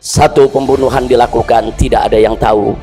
Satu, pembunuhan dilakukan tidak ada yang tahu.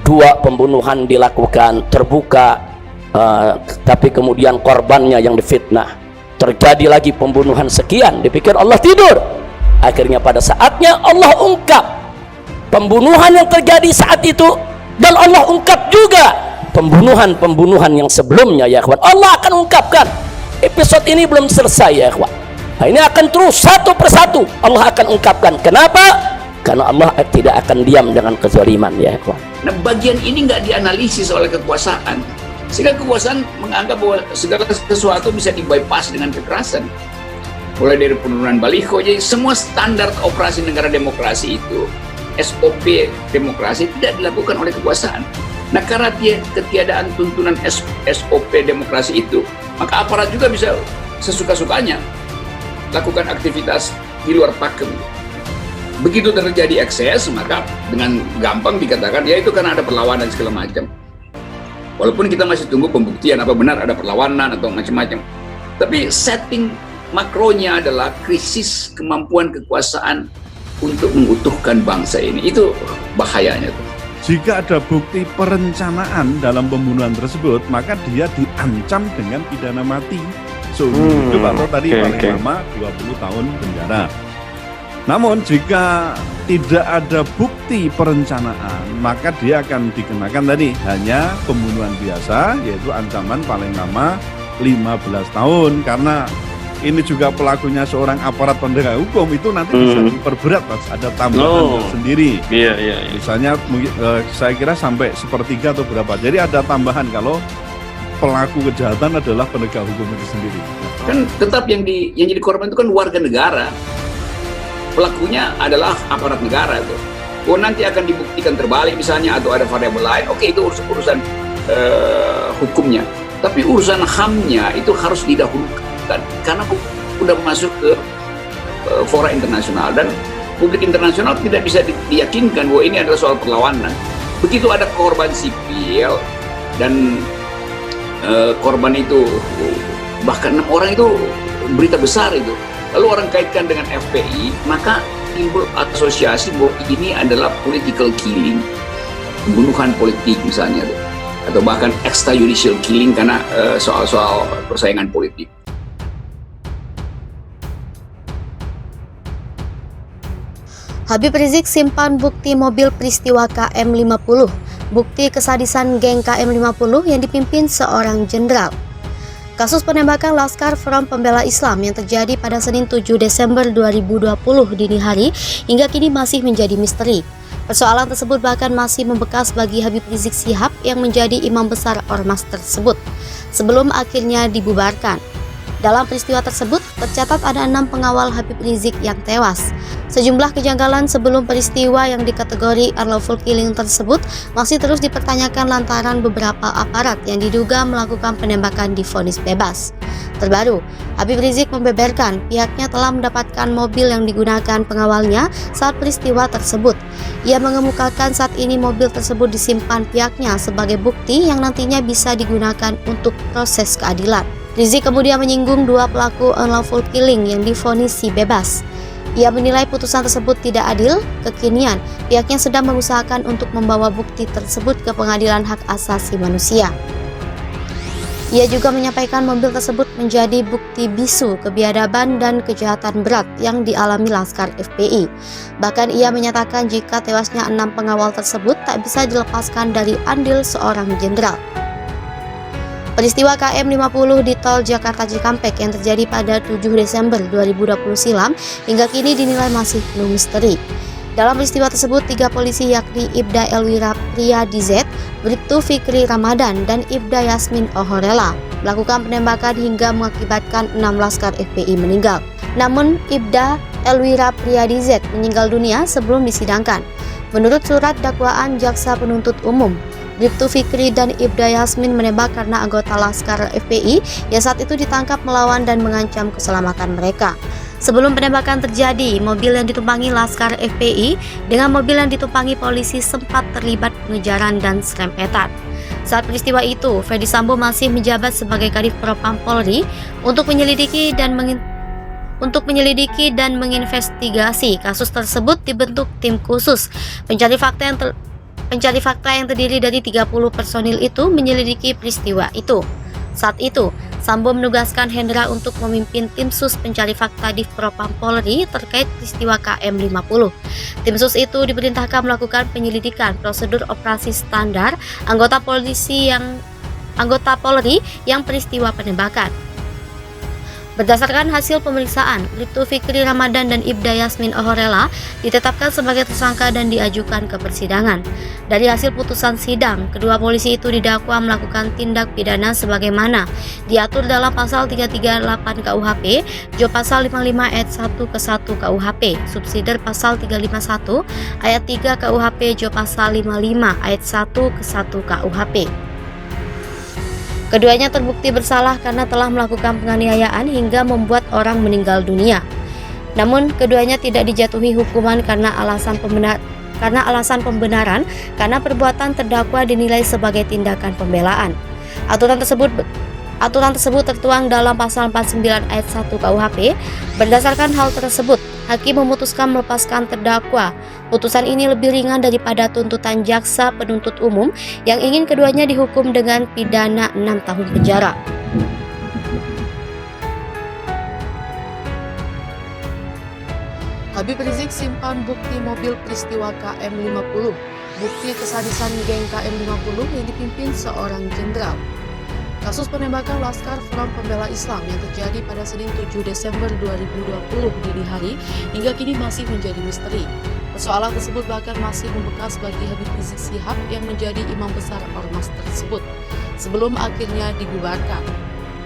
Dua, pembunuhan dilakukan terbuka, tapi kemudian korbannya yang difitnah. Terjadi lagi pembunuhan sekian, dipikir Allah tidur. Akhirnya pada saatnya Allah ungkap pembunuhan yang terjadi saat itu, dan Allah ungkap juga pembunuhan-pembunuhan yang sebelumnya, ya kawan. Allah akan ungkapkan. Episode ini belum selesai, ya kawan. Nah, ini akan terus satu persatu Allah akan ungkapkan. Kenapa? Karena Allah tidak akan diam dengan kezaliman, ya kawan. Nah, bagian ini nggak dianalisis oleh kekuasaan, sehingga kekuasaan menganggap bahwa segala sesuatu bisa di-bypass dengan kekerasan. Mulai dari penurunan baliho, jadi semua standar operasi negara demokrasi itu, SOP demokrasi, tidak dilakukan oleh kekuasaan. Nah, karena ketiadaan tuntunan SOP demokrasi itu, maka aparat juga bisa sesuka-sukanya lakukan aktivitas di luar pakem. Begitu terjadi ekses, maka dengan gampang dikatakan ya itu karena ada perlawanan segala macam. Walaupun kita masih tunggu pembuktian apa benar ada perlawanan atau macam-macam. Tapi setting makronya adalah krisis kemampuan kekuasaan untuk mengutuhkan bangsa ini. Itu bahayanya tuh. Jika ada bukti perencanaan dalam pembunuhan tersebut, maka dia diancam dengan pidana mati seumur hidup atau tadi paling lama 20 tahun penjara. Namun jika tidak ada bukti perencanaan, maka dia akan dikenakan tadi hanya pembunuhan biasa, yaitu ancaman paling lama 15 tahun. Karena ini juga pelakunya seorang aparat penegak hukum, itu nanti bisa diperberat, Mas. Ada tambahan tersendiri. Iya. Misalnya saya kira sampai sepertiga atau berapa. Jadi ada tambahan kalau pelaku kejahatan adalah penegak hukum itu sendiri. Kan tetap yang jadi korban itu kan warga negara. Pelakunya adalah aparat negara tuh. Oh, nanti akan dibuktikan terbalik misalnya atau ada variabel lain. Oke, itu urusan hukumnya. Tapi urusan HAM-nya itu harus didahulukan karena sudah masuk ke fora internasional dan publik internasional tidak bisa diyakinkan bahwa ini adalah soal perlawanan. Begitu ada korban sipil dan korban itu bahkan 6 orang itu berita besar itu. Lalu orang kaitkan dengan FPI, maka timbul asosiasi bahwa ini adalah political killing, pembunuhan politik misalnya, atau bahkan extrajudicial killing karena soal-soal persaingan politik. Habib Rizik simpan bukti mobil peristiwa KM50, bukti kesadisan geng KM50 yang dipimpin seorang jenderal. Kasus penembakan Laskar Front Pembela Islam yang terjadi pada Senin 7 Desember 2020 dini hari hingga kini masih menjadi misteri. Persoalan tersebut bahkan masih membekas bagi Habib Rizik Syihab yang menjadi imam besar ormas tersebut sebelum akhirnya dibubarkan. Dalam peristiwa tersebut, tercatat ada 6 pengawal Habib Rizik yang tewas. Sejumlah kejanggalan sebelum peristiwa yang dikategori unlawful killing tersebut masih terus dipertanyakan lantaran beberapa aparat yang diduga melakukan penembakan divonis bebas. Terbaru, Habib Rizik membeberkan pihaknya telah mendapatkan mobil yang digunakan pengawalnya saat peristiwa tersebut. Ia mengemukakan saat ini mobil tersebut disimpan pihaknya sebagai bukti yang nantinya bisa digunakan untuk proses keadilan. Rizik kemudian menyinggung 2 pelaku unlawful killing yang difonisi bebas. Ia menilai putusan tersebut tidak adil. Kekinian, pihaknya sedang mengusahakan untuk membawa bukti tersebut ke Pengadilan Hak Asasi Manusia. Ia juga menyampaikan mobil tersebut menjadi bukti bisu kebiadaban dan kejahatan berat yang dialami Laskar FPI. Bahkan ia menyatakan jika tewasnya 6 pengawal tersebut tak bisa dilepaskan dari andil seorang jenderal. Peristiwa KM50 di tol Jakarta Cikampek yang terjadi pada 7 Desember 2020 silam hingga kini dinilai masih penuh misteri. Dalam peristiwa tersebut, 3 polisi yakni Ibda Elwira Priyadi Z, Bribtu Fikri Ramadan, dan Ibda Yasmin Ohorela melakukan penembakan hingga mengakibatkan 6 Laskar FPI meninggal. Namun, Ibda Elwira Priyadi Z meninggal dunia sebelum disidangkan. Menurut surat dakwaan jaksa penuntut umum, Bribtu Fikri dan Ibda Yasmin menembak karena anggota Laskar FPI yang saat itu ditangkap melawan dan mengancam keselamatan mereka. Sebelum penembakan terjadi, mobil yang ditumpangi Laskar FPI dengan mobil yang ditumpangi polisi sempat terlibat pengejaran dan serempetan. Saat peristiwa itu, Ferdy Sambo masih menjabat sebagai Kadif Propam Polri untuk menyelidiki dan Untuk menyelidiki dan menginvestigasi kasus tersebut dibentuk tim khusus pencari fakta yang terdiri dari 30 personil itu menyelidiki peristiwa itu. Saat itu, Sambo menugaskan Hendra untuk memimpin tim sus pencari fakta di Propam Polri terkait peristiwa KM50. Tim sus itu diperintahkan melakukan penyelidikan prosedur operasi standar anggota Polri yang peristiwa penembakan. Berdasarkan hasil pemeriksaan, Bribtu Fikri Ramadan dan Ibda Yasmin Ohorela ditetapkan sebagai tersangka dan diajukan ke persidangan. Dari hasil putusan sidang, kedua polisi itu didakwa melakukan tindak pidana sebagaimana diatur dalam pasal 338 KUHP, Jo pasal 55 ayat 1 ke 1 KUHP, subsidiar pasal 351 ayat 3 KUHP, Jo pasal 55 ayat 1 ke 1 KUHP. Keduanya terbukti bersalah karena telah melakukan penganiayaan hingga membuat orang meninggal dunia. Namun, keduanya tidak dijatuhi hukuman karena alasan pembenaran karena perbuatan terdakwa dinilai sebagai tindakan pembelaan. Aturan tersebut tertuang dalam pasal 49 ayat 1 KUHP. Berdasarkan hal tersebut, hakim memutuskan melepaskan terdakwa. Putusan ini lebih ringan daripada tuntutan jaksa penuntut umum yang ingin keduanya dihukum dengan pidana 6 tahun penjara. Habib Rizik simpan bukti mobil peristiwa KM50. Bukti kesadisan geng KM50 yang dipimpin seorang jenderal. Kasus penembakan Laskar Front Pembela Islam yang terjadi pada Senin 7 Desember 2020 dini hari hingga kini masih menjadi misteri. Persoalan tersebut bahkan masih membekas bagi Habib Rizik Syihab yang menjadi imam besar ormas tersebut sebelum akhirnya dibubarkan.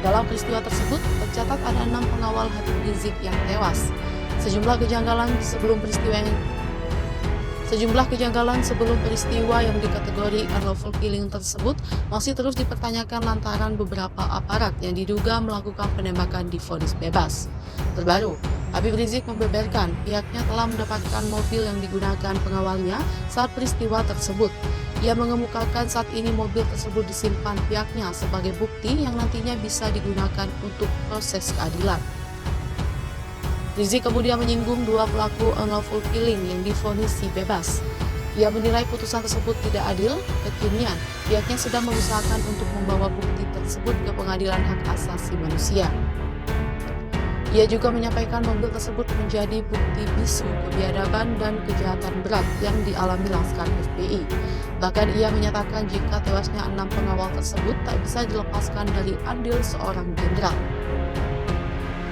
Dalam peristiwa tersebut tercatat ada 6 pengawal Habib Rizik yang tewas. Sejumlah kejanggalan sebelum peristiwa yang dikategori unlawful killing tersebut masih terus dipertanyakan lantaran beberapa aparat yang diduga melakukan penembakan divonis bebas. Terbaru, Habib Rizik membeberkan pihaknya telah mendapatkan mobil yang digunakan pengawalnya saat peristiwa tersebut. Ia mengemukakan saat ini mobil tersebut disimpan pihaknya sebagai bukti yang nantinya bisa digunakan untuk proses keadilan. Rizik kemudian menyinggung 2 pelaku unlawful killing yang divonis bebas. Ia menilai putusan tersebut tidak adil. Kekinian, pihaknya sedang mengusahakan untuk membawa bukti tersebut ke Pengadilan Hak Asasi Manusia. Ia juga menyampaikan mobil tersebut menjadi bukti bisu kebiadaban dan kejahatan berat yang dialami Laskar FPI. Bahkan ia menyatakan jika tewasnya 6 pengawal tersebut tak bisa dilepaskan dari andil seorang jenderal.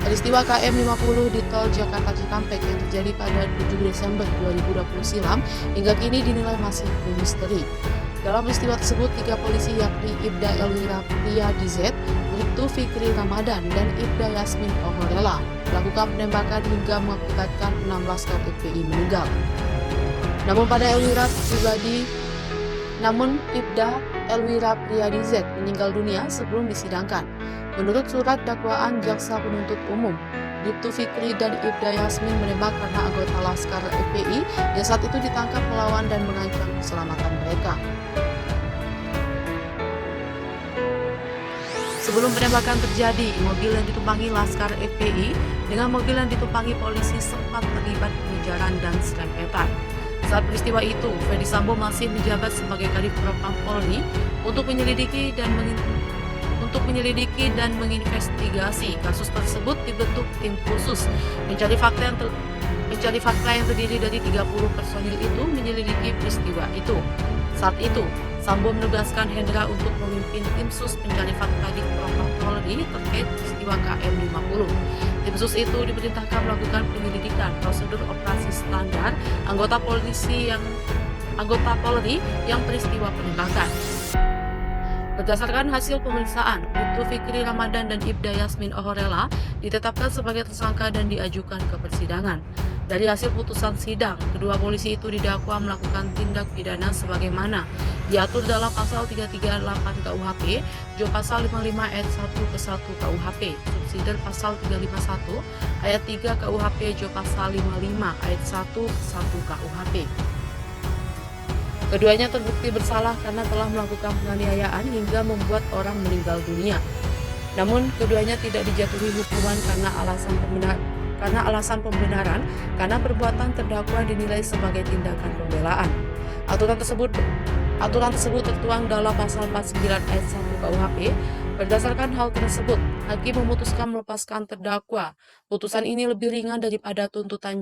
Peristiwa KM50 di tol Jakarta Cikampek yang terjadi pada 7 Desember 2020 silam hingga kini dinilai masih misteri. Dalam peristiwa tersut, 3 polisi yakni Ibda Elwira Priyadi Z, Bribtu Fikri Ramadan, dan Ibda Yasmin Ohorela melakukan penembakan hingga mengakibatkan 16 Laskar FPI meninggal. Namun Ibda Elwira Priyadi Z meninggal dunia sebelum disidangkan. Menurut surat dakwaan jaksa penuntut umum, Bribtu Fikri dan Ibda Yasmin menembak karena anggota Laskar FPI yang saat itu ditangkap melawan dan mengancam keselamatan mereka. Sebelum penembakan terjadi, mobil yang ditumpangi Laskar FPI dengan mobil yang ditumpangi polisi sempat terlibat pengejaran dan serempetan. Saat peristiwa itu, Ferdi Sambo masih menjabat sebagai Kadif Propam Polri untuk menyelidiki dan menginvestigasi kasus tersebut. Dibentuk tim khusus mencari fakta yang terdiri dari 30 personil itu menyelidiki peristiwa itu. Saat itu, Sambo menugaskan Hendra untuk memimpin tim sus pencari fakta di Propam Polri terkait peristiwa KM50. Tim sus itu diperintahkan melakukan penyelidikan prosedur operasi standar anggota Polri yang peristiwa penembakan. Berdasarkan hasil pemeriksaan, Bribtu Fikri Ramadan dan Ibda Yasmin Ohorela ditetapkan sebagai tersangka dan diajukan ke persidangan. Dari hasil putusan sidang, kedua polisi itu didakwa melakukan tindak pidana sebagaimana diatur dalam pasal 338 KUHP, Jo pasal 55 ayat 1 ke 1 KUHP, subsidiar pasal 351 ayat 3 KUHP, Jo pasal 55 ayat 1 ke 1 KUHP. Keduanya terbukti bersalah karena telah melakukan penganiayaan hingga membuat orang meninggal dunia. Namun, keduanya tidak dijatuhi hukuman karena karena alasan pembenaran karena perbuatan terdakwa dinilai sebagai tindakan pembelaan. Aturan tersebut tertuang dalam pasal 49 ayat 1 KUHP. Berdasarkan hal tersebut, hakim memutuskan melepaskan terdakwa. Putusan ini lebih ringan daripada tuntutan